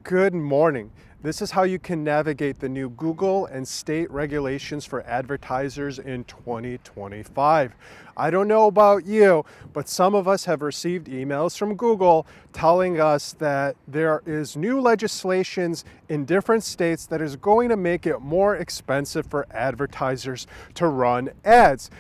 Good morning. This is how you can navigate the new Google and state regulations for advertisers in 2025. I don't know about you, but some of us have received emails from Google telling us that there is new legislations in different states that is going to make it more expensive for advertisers to run ads.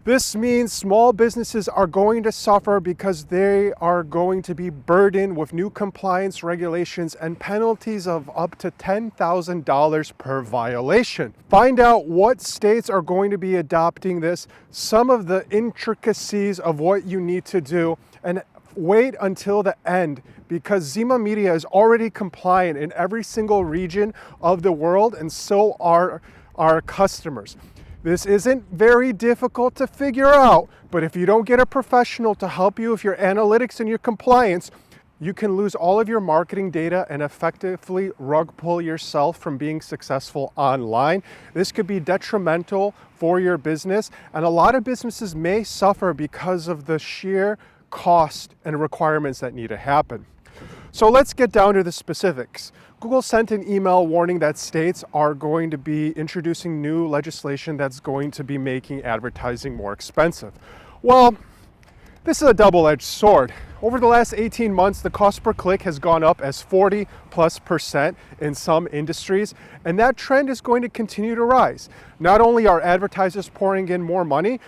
This means small businesses are going to suffer because they are going to be burdened with new compliance regulations and penalties of up to $10,000 per violation. Find out what states are going to be adopting this, some of the intricacies of what you need to do, and wait until the end because Zima Media is already compliant in every single region of the world, and so are our customers. This isn't very difficult to figure out, but if you don't get a professional to help you with your analytics and your compliance, you can lose all of your marketing data and effectively rug pull yourself from being successful online. This could be detrimental for your business, and a lot of businesses may suffer because of the sheer cost and requirements that need to happen. So let's get down to the specifics. Google sent an email warning that states are going to be introducing new legislation that's going to be making advertising more expensive. Well, this is a double-edged sword. Over the last 18 months, the cost per click has gone up as 40+% in some industries, and that trend is going to continue to rise. Not only are advertisers pouring in more money,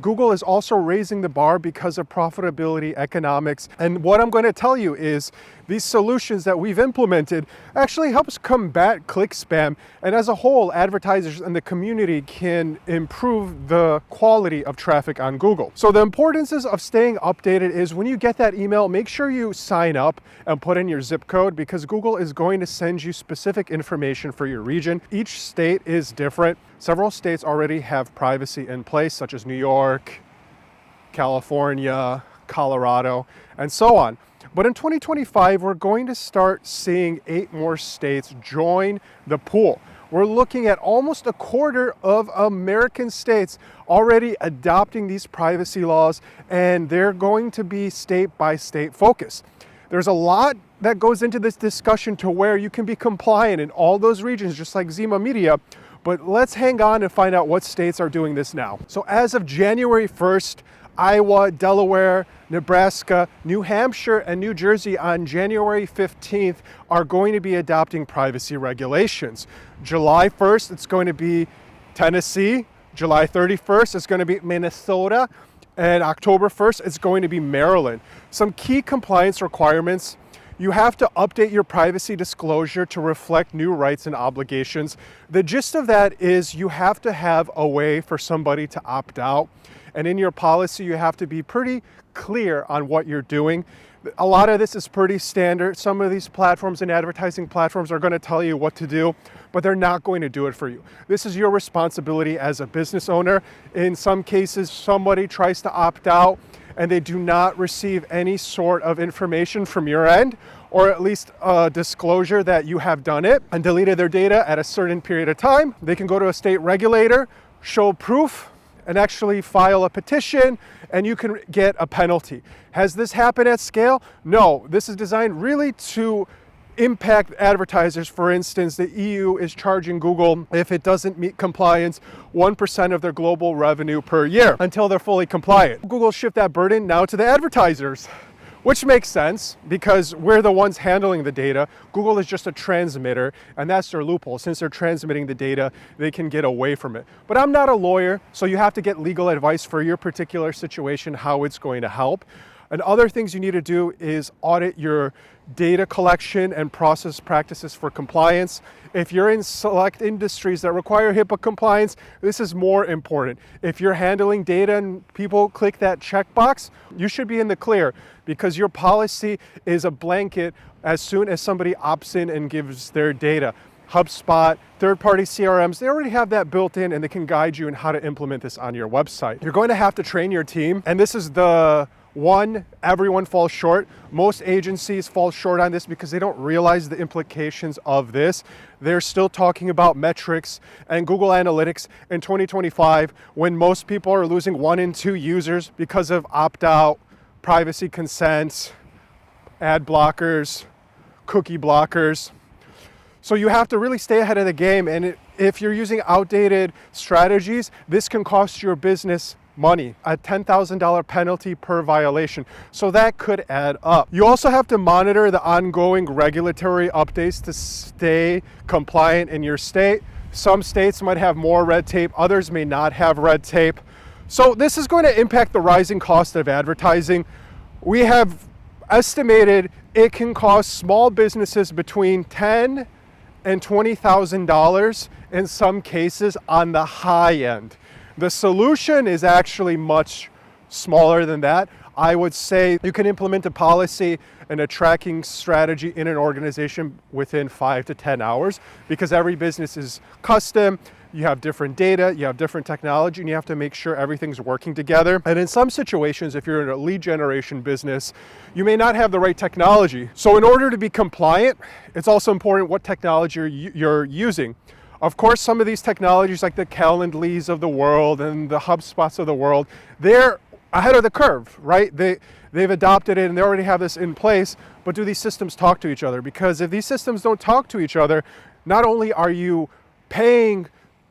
Google is also raising the bar because of profitability economics. And what I'm going to tell you is these solutions that we've implemented actually helps combat click spam. And as a whole, advertisers and the community can improve the quality of traffic on Google. So the importance of staying updated is when you get that email, make sure you sign up and put in your zip code because Google is going to send you specific information for your region. Each state is different. Several states already have privacy in place, such as New York, California, Colorado, and so on. But in 2025, we're going to start seeing 8 more states join the pool. We're looking at almost a quarter of American states already adopting these privacy laws, and they're going to be state by state focused. There's a lot that goes into this discussion to where you can be compliant in all those regions, just like Zima Media. But let's hang on and find out what states are doing this now. So as of January 1st, Iowa, Delaware, Nebraska, New Hampshire, and New Jersey on January 15th are going to be adopting privacy regulations. July 1st, it's going to be Tennessee. July 31st, it's going to be Minnesota. And October 1st, it's going to be Maryland. Some key compliance requirements: you have to update your privacy disclosure to reflect new rights and obligations. The gist of that is you have to have a way for somebody to opt out. And in your policy, you have to be pretty clear on what you're doing. A lot of this is pretty standard. Some of these platforms and advertising platforms are going to tell you what to do, but they're not going to do it for you. This is your responsibility as a business owner. In some cases, somebody tries to opt out and they do not receive any sort of information from your end, or at least a disclosure that you have done it and deleted their data at a certain period of time. They can go to a state regulator, show proof, and actually file a petition, and you can get a penalty. Has this happened at scale? No. This is designed really to impact advertisers. For instance, the EU is charging Google, if it doesn't meet compliance, 1% of their global revenue per year until they're fully compliant. Google shift that burden now to the advertisers, which makes sense because we're the ones handling the data. Google is just a transmitter, and that's their loophole. Since they're transmitting the data, they can get away from it. But I'm not a lawyer, so you have to get legal advice for your particular situation, how it's going to help. And other things you need to do is audit your data collection and process practices for compliance. If you're in select industries that require HIPAA compliance, this is more important. If you're handling data and people click that checkbox, you should be in the clear because your policy is a blanket as soon as somebody opts in and gives their data. HubSpot, third-party CRMs, they already have that built in and they can guide you in how to implement this on your website. You're going to have to train your team, and this is the one everyone falls short. Most agencies fall short on this because they don't realize the implications of this. They're still talking about metrics and Google Analytics in 2025 when most people are losing 1 in 2 users because of opt-out, privacy consent, ad blockers, cookie blockers. So you have to really stay ahead of the game. And if you're using outdated strategies, this can cost your business money, a $10,000 penalty per violation. So that could add up. You also have to monitor the ongoing regulatory updates to stay compliant in your state. Some states might have more red tape, others may not have red tape. So this is going to impact the rising cost of advertising. We have estimated it can cost small businesses between $10,000 and $20,000 in some cases on the high end. The solution is actually much smaller than that. I would say you can implement a policy and a tracking strategy in an organization within 5 to 10 hours because every business is custom. You have different data, you have different technology, and you have to make sure everything's working together. And in some situations, if you're in a lead generation business, you may not have the right technology. So in order to be compliant, it's also important what technology you're using. Of course, some of these technologies like the Calendlys of the world and the HubSpots of the world, they're ahead of the curve, right? They've adopted it and they already have this in place, but do these systems talk to each other? Because if these systems don't talk to each other, not only are you paying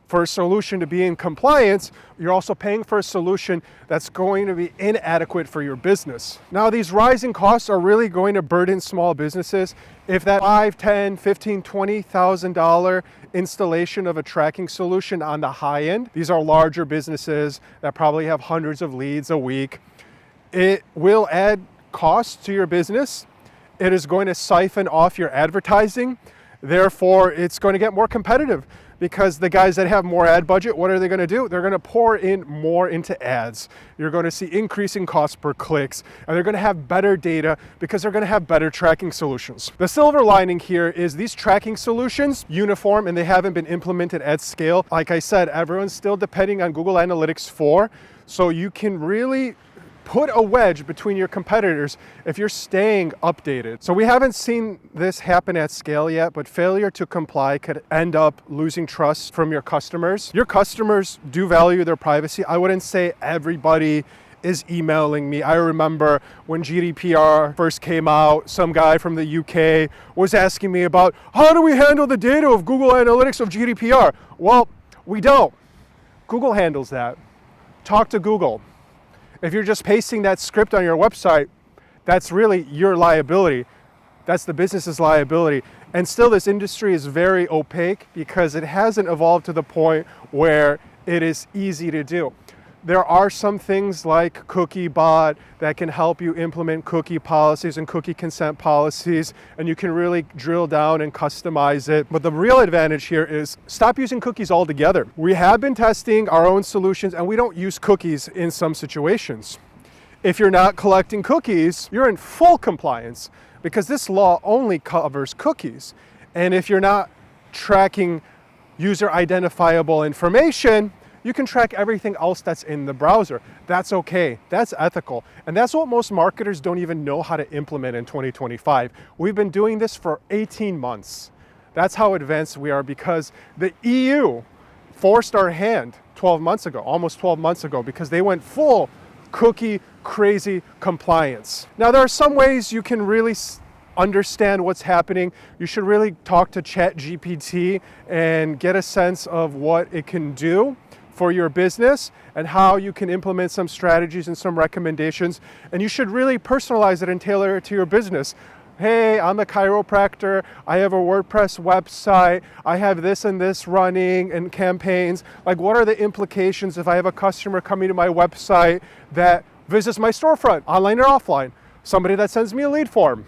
for a solution to be in compliance, you're also paying for a solution that's going to be inadequate for your business. Now, these rising costs are really going to burden small businesses. If that $5,000, $10,000, $15,000, $20,000 installation of a tracking solution on the high end, these are larger businesses that probably have hundreds of leads a week, it will add costs to your business. It is going to siphon off your advertising. Therefore, it's going to get more competitive because the guys that have more ad budget, what are they going to do? They're going to pour in more into ads. You're going to see increasing cost per clicks, and they're going to have better data because they're going to have better tracking solutions. The silver lining here is these tracking solutions, uniform, and they haven't been implemented at scale. Like I said, everyone's still depending on Google Analytics 4, so you can really put a wedge between your competitors if you're staying updated. So we haven't seen this happen at scale yet, but failure to comply could end up losing trust from your customers. Your customers do value their privacy. I wouldn't say everybody is emailing me. I remember when GDPR first came out, some guy from the UK was asking me about how do we handle the data of Google Analytics of GDPR? Well, we don't. Google handles that. Talk to Google. If you're just pasting that script on your website, that's really your liability. That's the business's liability. And still, this industry is very opaque because it hasn't evolved to the point where it is easy to do. There are some things like CookieBot that can help you implement cookie policies and cookie consent policies, and you can really drill down and customize it. But the real advantage here is stop using cookies altogether. We have been testing our own solutions, and we don't use cookies in some situations. If you're not collecting cookies, you're in full compliance because this law only covers cookies. And if you're not tracking user identifiable information, you can track everything else that's in the browser. That's okay. That's ethical. And that's what most marketers don't even know how to implement in 2025. We've been doing this for 18 months. That's how advanced we are because the EU forced our hand 12 months ago, almost 12 months ago, because they went full cookie crazy compliance. Now, there are some ways you can really understand what's happening. You should really talk to ChatGPT and get a sense of what it can do for your business and how you can implement some strategies and some recommendations. And you should really personalize it and tailor it to your business. Hey, I'm a chiropractor. I have a WordPress website. I have this and this running and campaigns. Like, what are the implications if I have a customer coming to my website that visits my storefront, online or offline? Somebody that sends me a lead form,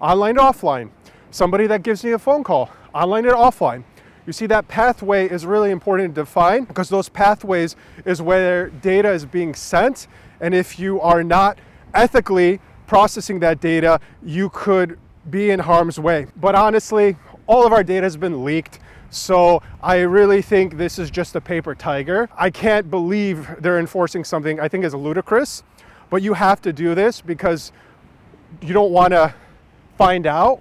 online or offline. Somebody that gives me a phone call, online or offline. You see, that pathway is really important to define because those pathways is where data is being sent. And if you are not ethically processing that data, you could be in harm's way. But honestly, all of our data has been leaked. So I really think this is just a paper tiger. I can't believe they're enforcing something I think is ludicrous, but you have to do this because you don't want to find out.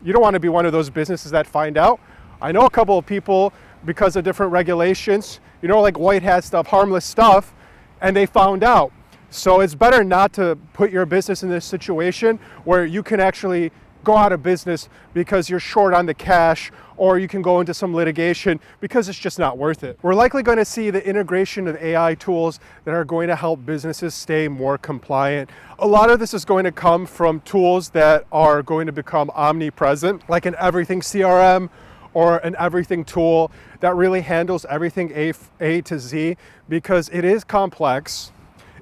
You don't want to be one of those businesses that find out. I know a couple of people, because of different regulations, like white hat stuff, harmless stuff, and they found out. So it's better not to put your business in this situation where you can actually go out of business because you're short on the cash, or you can go into some litigation because it's just not worth it. We're likely going to see the integration of AI tools that are going to help businesses stay more compliant. A lot of this is going to come from tools that are going to become omnipresent, like an everything CRM or an everything tool that really handles everything A to Z, because it is complex.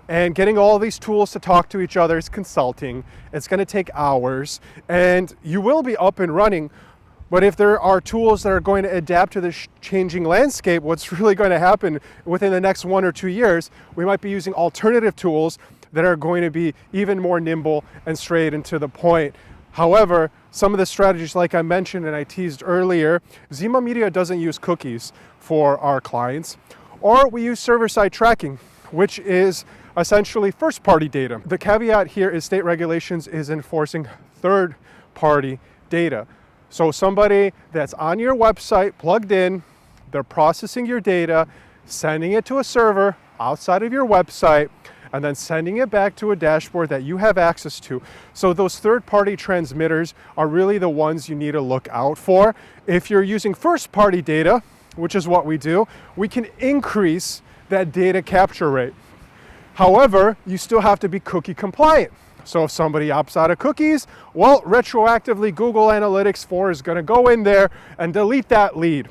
And getting all these tools to talk to each other is consulting. It's going to take hours, and you will be up and running. But if there are tools that are going to adapt to this changing landscape, what's really going to happen within the next 1 or 2 years, we might be using alternative tools that are going to be even more nimble and straight and to the point. However, some of the strategies, like I mentioned and I teased earlier, Zima Media doesn't use cookies for our clients, or we use server-side tracking, which is essentially first-party data. The caveat here is state regulations is enforcing third-party data. So somebody that's on your website plugged in, they're processing your data, sending it to a server outside of your website, and then sending it back to a dashboard that you have access to. So those third-party transmitters are really the ones you need to look out for. If you're using first-party data, which is what we do, we can increase that data capture rate. However, you still have to be cookie compliant. So if somebody opts out of cookies, well, retroactively Google Analytics 4 is going to go in there and delete that lead.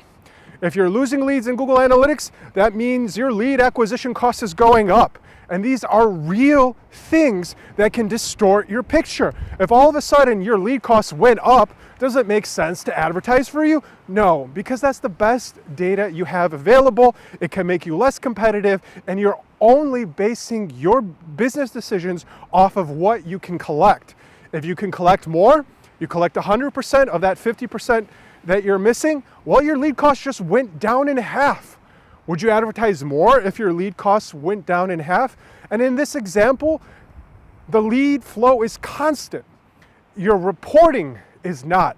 If you're losing leads in Google Analytics, that means your lead acquisition cost is going up. And these are real things that can distort your picture. If all of a sudden your lead costs went up, does it make sense to advertise for you? No, because that's the best data you have available. It can make you less competitive, and you're only basing your business decisions off of what you can collect. If you can collect more, you collect 100% of that 50% that you're missing, well, your lead cost just went down in half. Would you advertise more if your lead costs went down in half? And in this example, the lead flow is constant. Your reporting is not.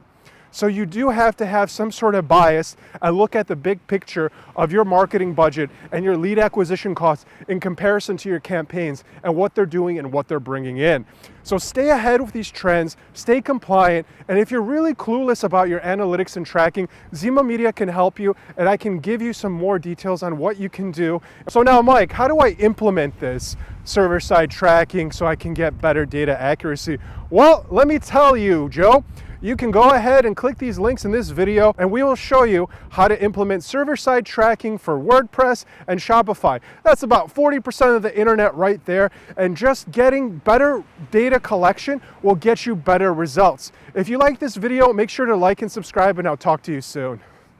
So you do have to have some sort of bias and look at the big picture of your marketing budget and your lead acquisition costs in comparison to your campaigns and what they're doing and what they're bringing in. So stay ahead with these trends, stay compliant, and if you're really clueless about your analytics and tracking, Zima Media can help you, and I can give you some more details on what you can do. So now, Mike, how do I implement this server-side tracking so I can get better data accuracy? Well, let me tell you, Joe. You can go ahead and click these links in this video, and we will show you how to implement server-side tracking for WordPress and Shopify. That's about 40% of the internet right there, and just getting better data collection will get you better results. If you like this video, make sure to like and subscribe, and I'll talk to you soon.